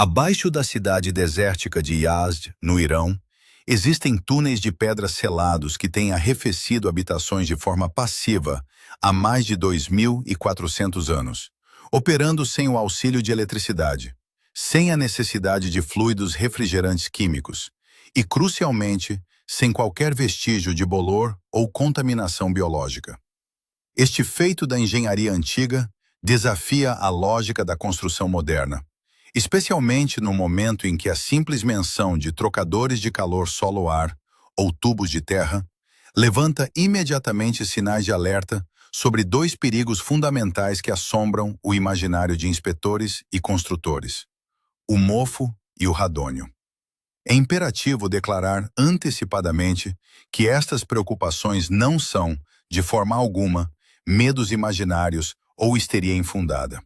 Abaixo da cidade desértica de Yazd, no Irão, existem túneis de pedra selados que têm arrefecido habitações de forma passiva há mais de 2.400 anos, operando sem o auxílio de eletricidade, sem a necessidade de fluidos refrigerantes químicos e, crucialmente, sem qualquer vestígio de bolor ou contaminação biológica. Este feito da engenharia antiga desafia a lógica da construção moderna, especialmente no momento em que a simples menção de trocadores de calor solo-ar ou tubos de terra levanta imediatamente sinais de alerta sobre dois perigos fundamentais que assombram o imaginário de inspetores e construtores: o mofo e o radônio. É imperativo declarar antecipadamente que estas preocupações não são, de forma alguma, medos imaginários ou histeria infundada.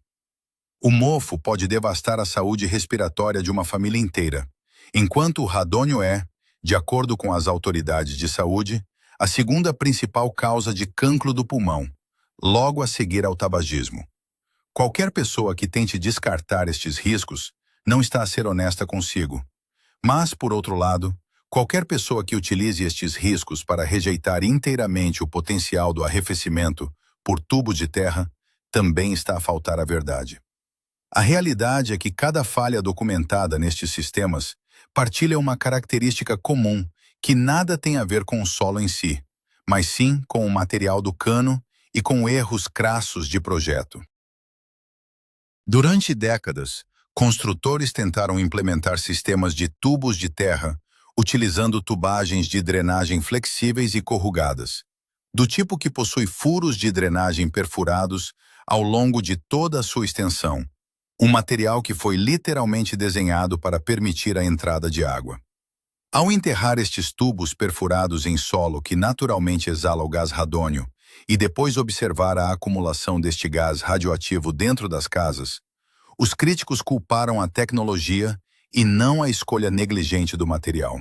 O mofo pode devastar a saúde respiratória de uma família inteira, enquanto o radônio é, de acordo com as autoridades de saúde, a segunda principal causa de cancro do pulmão, logo a seguir ao tabagismo. Qualquer pessoa que tente descartar estes riscos não está a ser honesta consigo. Mas, por outro lado, qualquer pessoa que utilize estes riscos para rejeitar inteiramente o potencial do arrefecimento por tubos de terra também está a faltar à verdade. A realidade é que cada falha documentada nestes sistemas partilha uma característica comum que nada tem a ver com o solo em si, mas sim com o material do cano e com erros crassos de projeto. Durante décadas, construtores tentaram implementar sistemas de tubos de terra utilizando tubagens de drenagem flexíveis e corrugadas, do tipo que possui furos de drenagem perfurados ao longo de toda a sua extensão, um material que foi literalmente desenhado para permitir a entrada de água. Ao enterrar estes tubos perfurados em solo que naturalmente exala o gás radônio e depois observar a acumulação deste gás radioativo dentro das casas, os críticos culparam a tecnologia e não a escolha negligente do material.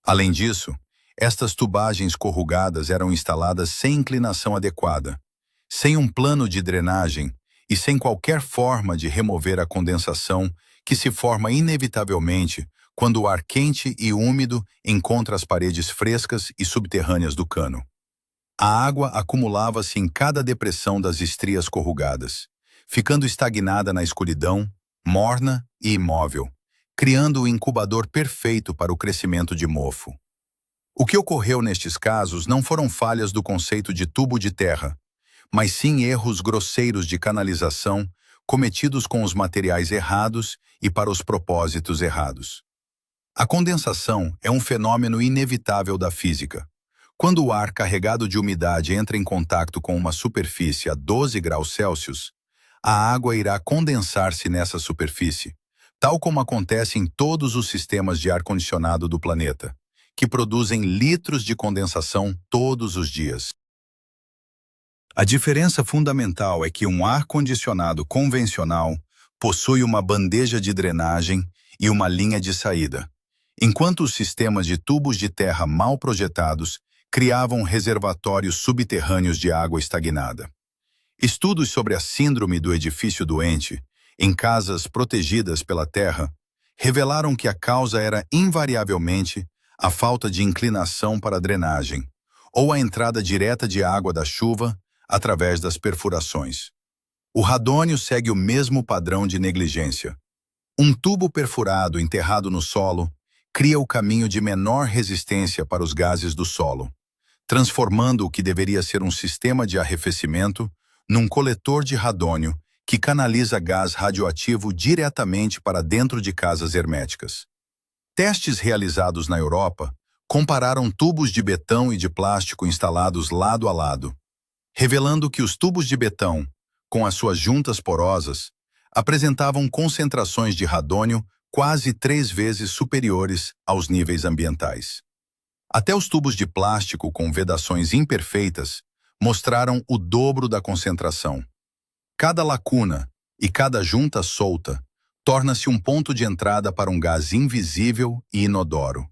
Além disso, estas tubagens corrugadas eram instaladas sem inclinação adequada, sem um plano de drenagem e sem qualquer forma de remover a condensação que se forma inevitavelmente quando o ar quente e úmido encontra as paredes frescas e subterrâneas do cano. A água acumulava-se em cada depressão das estrias corrugadas, ficando estagnada na escuridão, morna e imóvel, criando o incubador perfeito para o crescimento de mofo. O que ocorreu nestes casos não foram falhas do conceito de tubo de terra, mas sim erros grosseiros de canalização cometidos com os materiais errados e para os propósitos errados. A condensação é um fenômeno inevitável da física. Quando o ar carregado de umidade entra em contato com uma superfície a 12 graus Celsius, a água irá condensar-se nessa superfície, tal como acontece em todos os sistemas de ar-condicionado do planeta, que produzem litros de condensação todos os dias. A diferença fundamental é que um ar-condicionado convencional possui uma bandeja de drenagem e uma linha de saída, enquanto os sistemas de tubos de terra mal projetados criavam reservatórios subterrâneos de água estagnada. Estudos sobre a síndrome do edifício doente, em casas protegidas pela terra, revelaram que a causa era invariavelmente a falta de inclinação para a drenagem, ou a entrada direta de água da chuva através das perfurações. O radônio segue o mesmo padrão de negligência. Um tubo perfurado enterrado no solo cria o caminho de menor resistência para os gases do solo, transformando o que deveria ser um sistema de arrefecimento num coletor de radônio que canaliza gás radioativo diretamente para dentro de casas herméticas. Testes realizados na Europa compararam tubos de betão e de plástico instalados lado a lado, revelando que os tubos de betão, com as suas juntas porosas, apresentavam concentrações de radônio quase 3 vezes superiores aos níveis ambientais. Até os tubos de plástico com vedações imperfeitas mostraram o dobro da concentração. Cada lacuna e cada junta solta torna-se um ponto de entrada para um gás invisível e inodoro.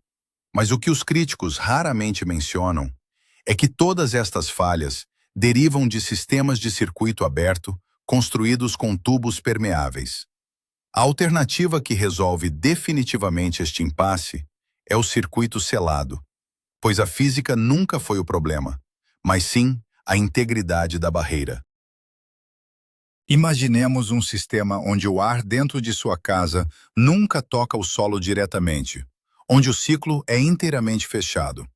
Mas o que os críticos raramente mencionam é que todas estas falhas derivam de sistemas de circuito aberto construídos com tubos permeáveis. A alternativa que resolve definitivamente este impasse é o circuito selado, pois a física nunca foi o problema, mas sim a integridade da barreira. Imaginemos um sistema onde o ar dentro de sua casa nunca toca o solo diretamente, onde o ciclo é inteiramente fechado.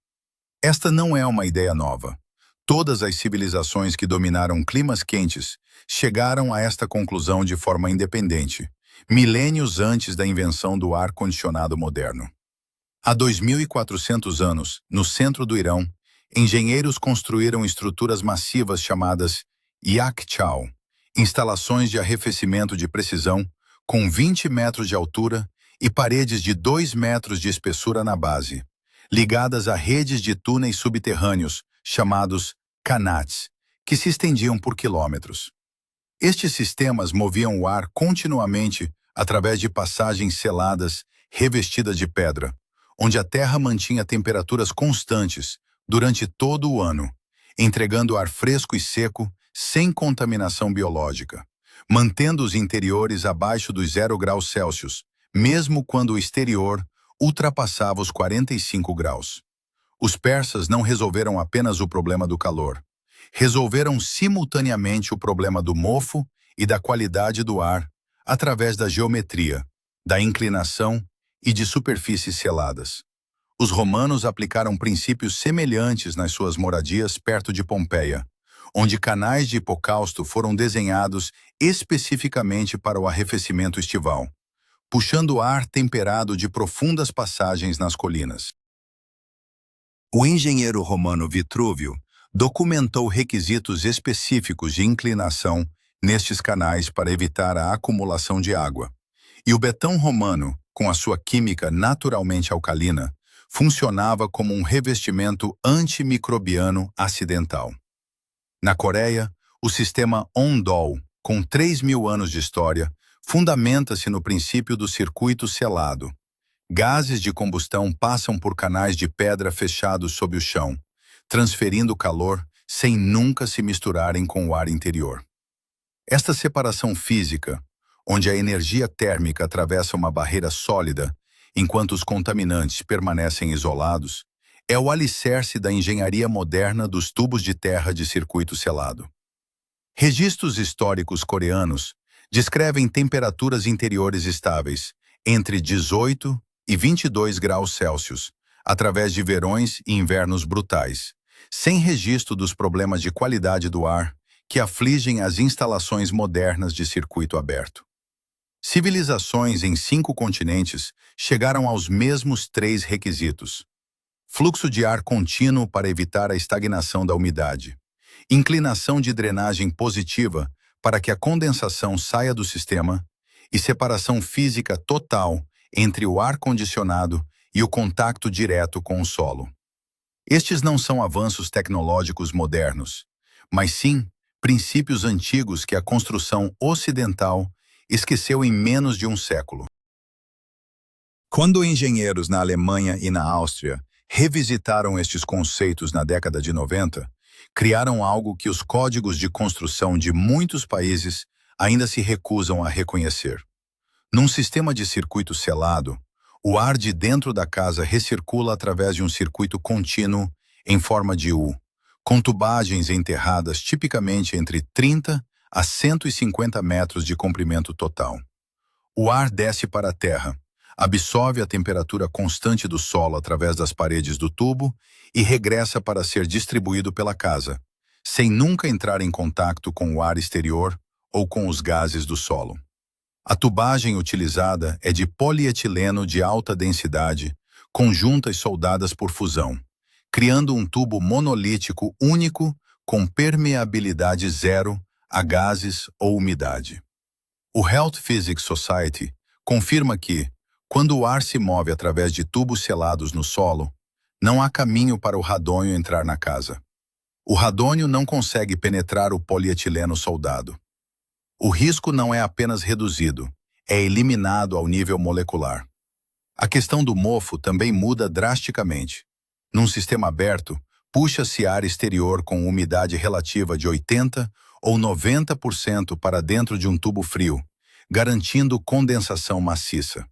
Esta não é uma ideia nova. Todas as civilizações que dominaram climas quentes chegaram a esta conclusão de forma independente, milênios antes da invenção do ar-condicionado moderno. Há 2.400 anos, no centro do Irão, engenheiros construíram estruturas massivas chamadas Yakchal, instalações de arrefecimento de precisão com 20 metros de altura e paredes de 2 metros de espessura na base, ligadas a redes de túneis subterrâneos, chamados qanats, que se estendiam por quilômetros. Estes sistemas moviam o ar continuamente através de passagens seladas revestidas de pedra, onde a terra mantinha temperaturas constantes durante todo o ano, entregando ar fresco e seco sem contaminação biológica, mantendo os interiores abaixo dos 0 graus Celsius, mesmo quando o exterior ultrapassava os 45 graus. Os persas não resolveram apenas o problema do calor. Resolveram simultaneamente o problema do mofo e da qualidade do ar através da geometria, da inclinação e de superfícies seladas. Os romanos aplicaram princípios semelhantes nas suas moradias perto de Pompeia, onde canais de hipocausto foram desenhados especificamente para o arrefecimento estival, puxando ar temperado de profundas passagens nas colinas. O engenheiro romano Vitrúvio documentou requisitos específicos de inclinação nestes canais para evitar a acumulação de água. E o betão romano, com a sua química naturalmente alcalina, funcionava como um revestimento antimicrobiano acidental. Na Coreia, o sistema Ondol, com 3.000 anos de história, fundamenta-se no princípio do circuito selado. Gases de combustão passam por canais de pedra fechados sob o chão, transferindo calor sem nunca se misturarem com o ar interior. Esta separação física, onde a energia térmica atravessa uma barreira sólida, enquanto os contaminantes permanecem isolados, é o alicerce da engenharia moderna dos tubos de terra de circuito selado. Registros históricos coreanos descrevem temperaturas interiores estáveis, entre 18 e 22 graus Celsius, através de verões e invernos brutais, sem registro dos problemas de qualidade do ar que afligem as instalações modernas de circuito aberto. Civilizações em 5 continentes chegaram aos mesmos 3 requisitos: fluxo de ar contínuo para evitar a estagnação da umidade, inclinação de drenagem positiva para que a condensação saia do sistema e separação física total entre o ar-condicionado e o contato direto com o solo. Estes não são avanços tecnológicos modernos, mas sim princípios antigos que a construção ocidental esqueceu em menos de um século. Quando engenheiros na Alemanha e na Áustria revisitaram estes conceitos na década de 90, criaram algo que os códigos de construção de muitos países ainda se recusam a reconhecer. Num sistema de circuito selado, o ar de dentro da casa recircula através de um circuito contínuo em forma de U, com tubagens enterradas tipicamente entre 30 a 150 metros de comprimento total. O ar desce para a terra, absorve a temperatura constante do solo através das paredes do tubo e regressa para ser distribuído pela casa, sem nunca entrar em contato com o ar exterior ou com os gases do solo. A tubagem utilizada é de polietileno de alta densidade, com juntas soldadas por fusão, criando um tubo monolítico único com permeabilidade zero a gases ou umidade. O Health Physics Society confirma que, quando o ar se move através de tubos selados no solo, não há caminho para o radônio entrar na casa. O radônio não consegue penetrar o polietileno soldado. O risco não é apenas reduzido, é eliminado ao nível molecular. A questão do mofo também muda drasticamente. Num sistema aberto, puxa-se ar exterior com umidade relativa de 80% ou 90% para dentro de um tubo frio, garantindo condensação maciça.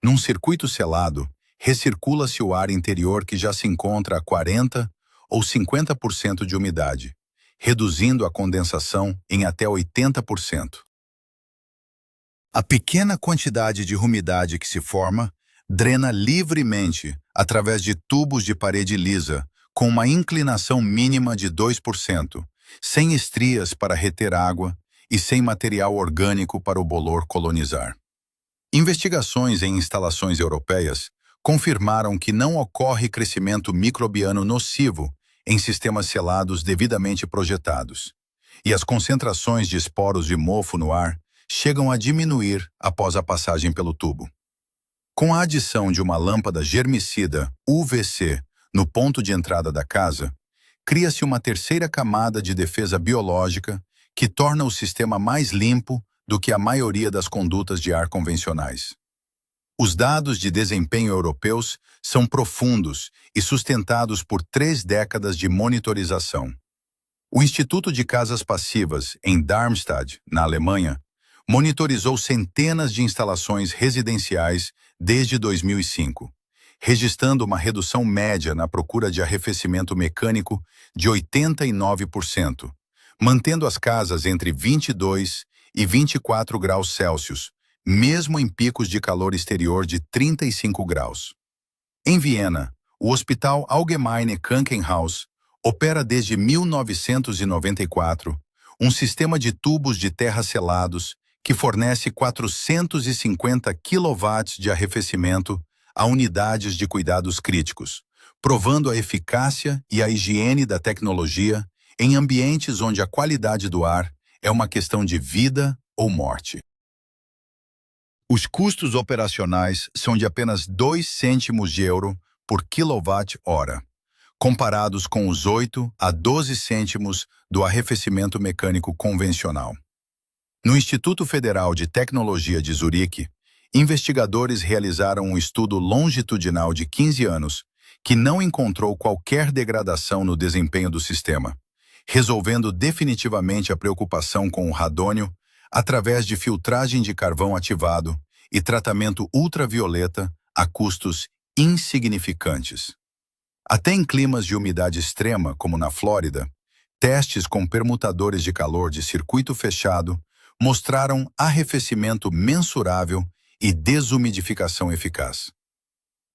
Num circuito selado, recircula-se o ar interior que já se encontra a 40 ou 50% de umidade, reduzindo a condensação em até 80%. A pequena quantidade de umidade que se forma drena livremente através de tubos de parede lisa, com uma inclinação mínima de 2%, sem estrias para reter água e sem material orgânico para o bolor colonizar. Investigações em instalações europeias confirmaram que não ocorre crescimento microbiano nocivo em sistemas selados devidamente projetados, e as concentrações de esporos de mofo no ar chegam a diminuir após a passagem pelo tubo. Com a adição de uma lâmpada germicida UVC no ponto de entrada da casa, cria-se uma terceira camada de defesa biológica que torna o sistema mais limpo do que a maioria das condutas de ar convencionais. Os dados de desempenho europeus são profundos e sustentados por 3 décadas de monitorização. O Instituto de Casas Passivas, em Darmstadt, na Alemanha, monitorizou centenas de instalações residenciais desde 2005, registrando uma redução média na procura de arrefecimento mecânico de 89%, mantendo as casas entre 22 e 24 graus Celsius, mesmo em picos de calor exterior de 35 graus. Em Viena, o Hospital Allgemeine Krankenhaus opera desde 1994 um sistema de tubos de terra selados que fornece 450 kW de arrefecimento a unidades de cuidados críticos, provando a eficácia e a higiene da tecnologia em ambientes onde a qualidade do ar é uma questão de vida ou morte. Os custos operacionais são de apenas 2 cêntimos de euro por quilowatt-hora, comparados com os 8 a 12 cêntimos do arrefecimento mecânico convencional. No Instituto Federal de Tecnologia de Zurique, investigadores realizaram um estudo longitudinal de 15 anos que não encontrou qualquer degradação no desempenho do sistema, resolvendo definitivamente a preocupação com o radônio através de filtragem de carvão ativado e tratamento ultravioleta a custos insignificantes. Até em climas de umidade extrema, como na Flórida, testes com permutadores de calor de circuito fechado mostraram arrefecimento mensurável e desumidificação eficaz.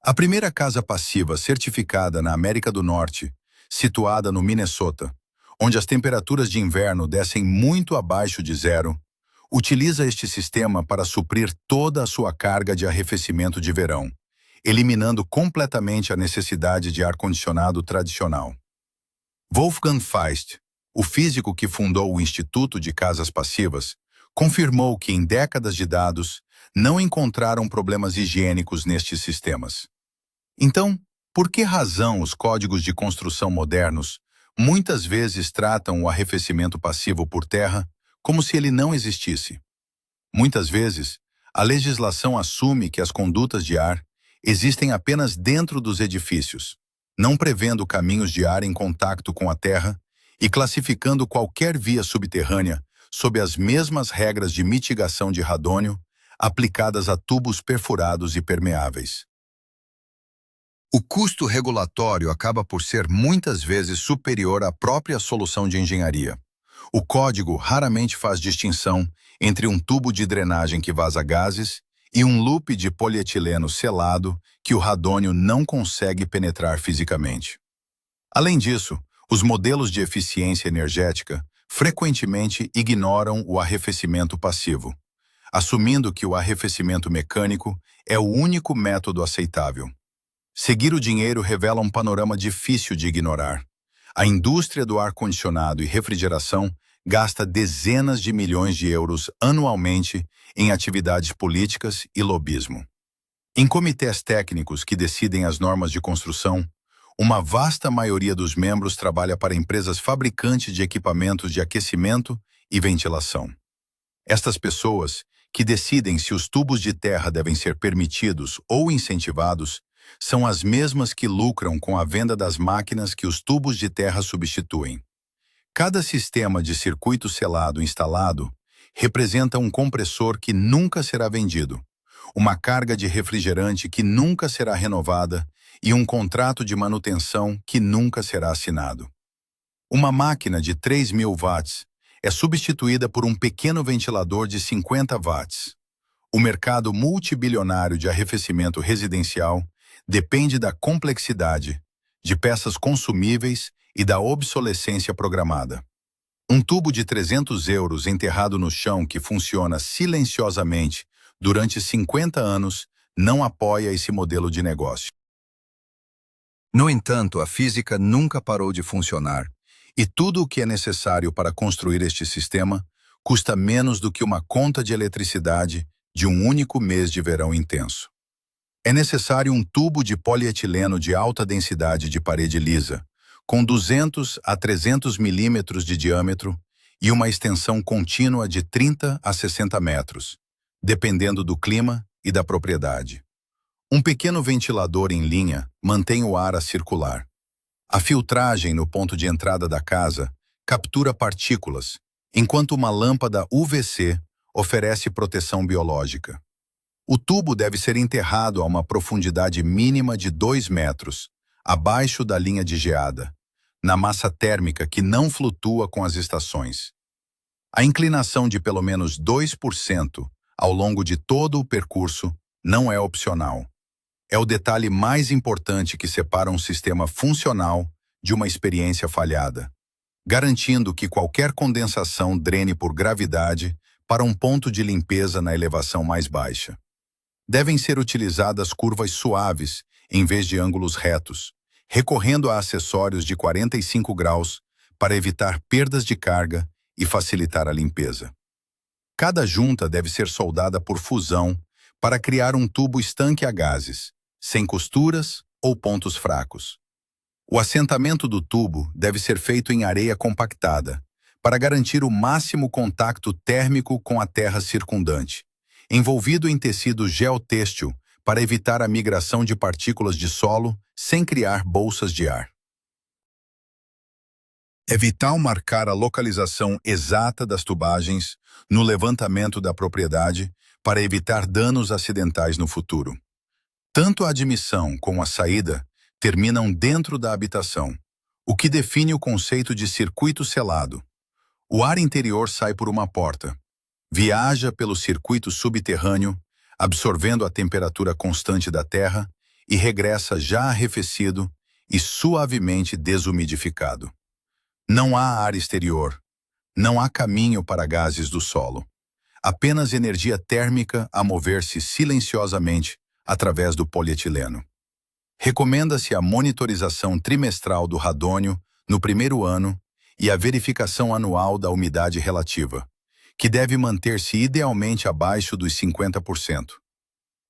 A primeira casa passiva certificada na América do Norte, situada no Minnesota, onde as temperaturas de inverno descem muito abaixo de zero, utiliza este sistema para suprir toda a sua carga de arrefecimento de verão, eliminando completamente a necessidade de ar-condicionado tradicional. Wolfgang Feist, o físico que fundou o Instituto de Casas Passivas, confirmou que em décadas de dados não encontraram problemas higiênicos nestes sistemas. Então, por que razão os códigos de construção modernos muitas vezes tratam o arrefecimento passivo por terra como se ele não existisse? Muitas vezes, a legislação assume que as condutas de ar existem apenas dentro dos edifícios, não prevendo caminhos de ar em contato com a terra e classificando qualquer via subterrânea sob as mesmas regras de mitigação de radônio aplicadas a tubos perfurados e permeáveis. O custo regulatório acaba por ser muitas vezes superior à própria solução de engenharia. O código raramente faz distinção entre um tubo de drenagem que vaza gases e um loop de polietileno selado que o radônio não consegue penetrar fisicamente. Além disso, os modelos de eficiência energética frequentemente ignoram o arrefecimento passivo, assumindo que o arrefecimento mecânico é o único método aceitável. Seguir o dinheiro revela um panorama difícil de ignorar. A indústria do ar-condicionado e refrigeração gasta dezenas de milhões de euros anualmente em atividades políticas e lobismo. Em comitês técnicos que decidem as normas de construção, uma vasta maioria dos membros trabalha para empresas fabricantes de equipamentos de aquecimento e ventilação. Estas pessoas, que decidem se os tubos de terra devem ser permitidos ou incentivados, são as mesmas que lucram com a venda das máquinas que os tubos de terra substituem. Cada sistema de circuito selado instalado representa um compressor que nunca será vendido, uma carga de refrigerante que nunca será renovada e um contrato de manutenção que nunca será assinado. Uma máquina de 3.000 watts é substituída por um pequeno ventilador de 50 watts. O mercado multibilionário de arrefecimento residencial depende da complexidade, de peças consumíveis e da obsolescência programada. Um tubo de 300 euros enterrado no chão que funciona silenciosamente durante 50 anos não apoia esse modelo de negócio. No entanto, a física nunca parou de funcionar, e tudo o que é necessário para construir este sistema custa menos do que uma conta de eletricidade de um único mês de verão intenso. É necessário um tubo de polietileno de alta densidade de parede lisa, com 200 a 300 milímetros de diâmetro e uma extensão contínua de 30 a 60 metros, dependendo do clima e da propriedade. Um pequeno ventilador em linha mantém o ar a circular. A filtragem no ponto de entrada da casa captura partículas, enquanto uma lâmpada UVC oferece proteção biológica. O tubo deve ser enterrado a uma profundidade mínima de 2 metros, abaixo da linha de geada, na massa térmica que não flutua com as estações. A inclinação de pelo menos 2% ao longo de todo o percurso não é opcional. É o detalhe mais importante que separa um sistema funcional de uma experiência falhada, garantindo que qualquer condensação drene por gravidade para um ponto de limpeza na elevação mais baixa. Devem ser utilizadas curvas suaves em vez de ângulos retos, recorrendo a acessórios de 45 graus para evitar perdas de carga e facilitar a limpeza. Cada junta deve ser soldada por fusão para criar um tubo estanque a gases, sem costuras ou pontos fracos. O assentamento do tubo deve ser feito em areia compactada, para garantir o máximo contato térmico com a terra circundante, envolvido em tecido geotêxtil para evitar a migração de partículas de solo sem criar bolsas de ar. É vital marcar a localização exata das tubagens no levantamento da propriedade para evitar danos acidentais no futuro. Tanto a admissão como a saída terminam dentro da habitação, o que define o conceito de circuito selado. O ar interior sai por uma porta, viaja pelo circuito subterrâneo, absorvendo a temperatura constante da terra e regressa já arrefecido e suavemente desumidificado. Não há ar exterior, não há caminho para gases do solo. Apenas energia térmica a mover-se silenciosamente através do polietileno. Recomenda-se a monitorização trimestral do radônio no primeiro ano e a verificação anual da umidade relativa, que deve manter-se idealmente abaixo dos 50%.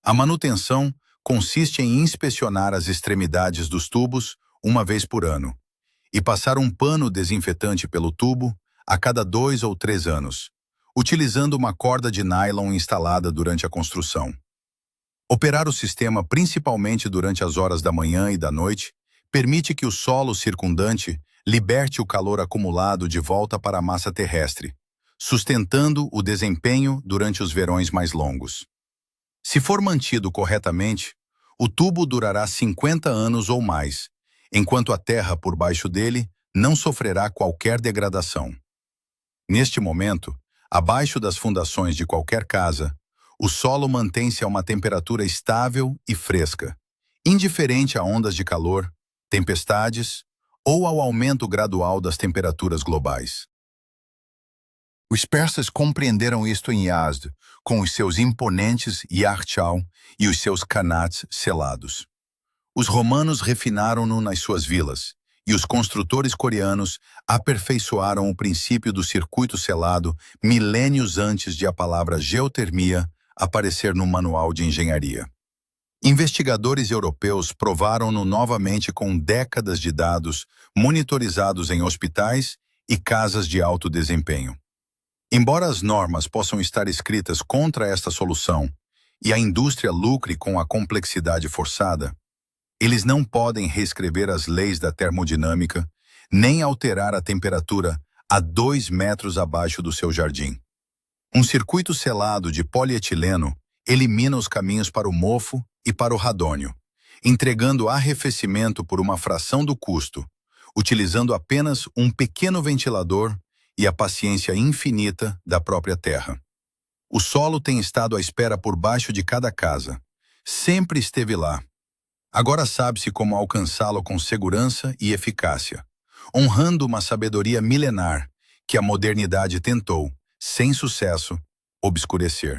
A manutenção consiste em inspecionar as extremidades dos tubos uma vez por ano e passar um pano desinfetante pelo tubo a cada 2 ou 3 anos, utilizando uma corda de nylon instalada durante a construção. Operar o sistema principalmente durante as horas da manhã e da noite permite que o solo circundante liberte o calor acumulado de volta para a massa terrestre, sustentando o desempenho durante os verões mais longos. Se for mantido corretamente, o tubo durará 50 anos ou mais, enquanto a terra por baixo dele não sofrerá qualquer degradação. Neste momento, abaixo das fundações de qualquer casa, o solo mantém-se a uma temperatura estável e fresca, indiferente a ondas de calor, tempestades ou ao aumento gradual das temperaturas globais. Os persas compreenderam isto em Yazd, com os seus imponentes Yarchal e os seus Qanats selados. Os romanos refinaram-no nas suas vilas, e os construtores coreanos aperfeiçoaram o princípio do circuito selado milênios antes de a palavra geotermia aparecer no manual de engenharia. Investigadores europeus provaram-no novamente com décadas de dados monitorizados em hospitais e casas de alto desempenho. Embora as normas possam estar escritas contra esta solução e a indústria lucre com a complexidade forçada, eles não podem reescrever as leis da termodinâmica nem alterar a temperatura a 2 metros abaixo do seu jardim. Um circuito selado de polietileno elimina os caminhos para o mofo e para o radônio, entregando arrefecimento por uma fração do custo, utilizando apenas um pequeno ventilador e a paciência infinita da própria terra. O solo tem estado à espera por baixo de cada casa. Sempre esteve lá. Agora sabe-se como alcançá-lo com segurança e eficácia, honrando uma sabedoria milenar que a modernidade tentou, sem sucesso, obscurecer.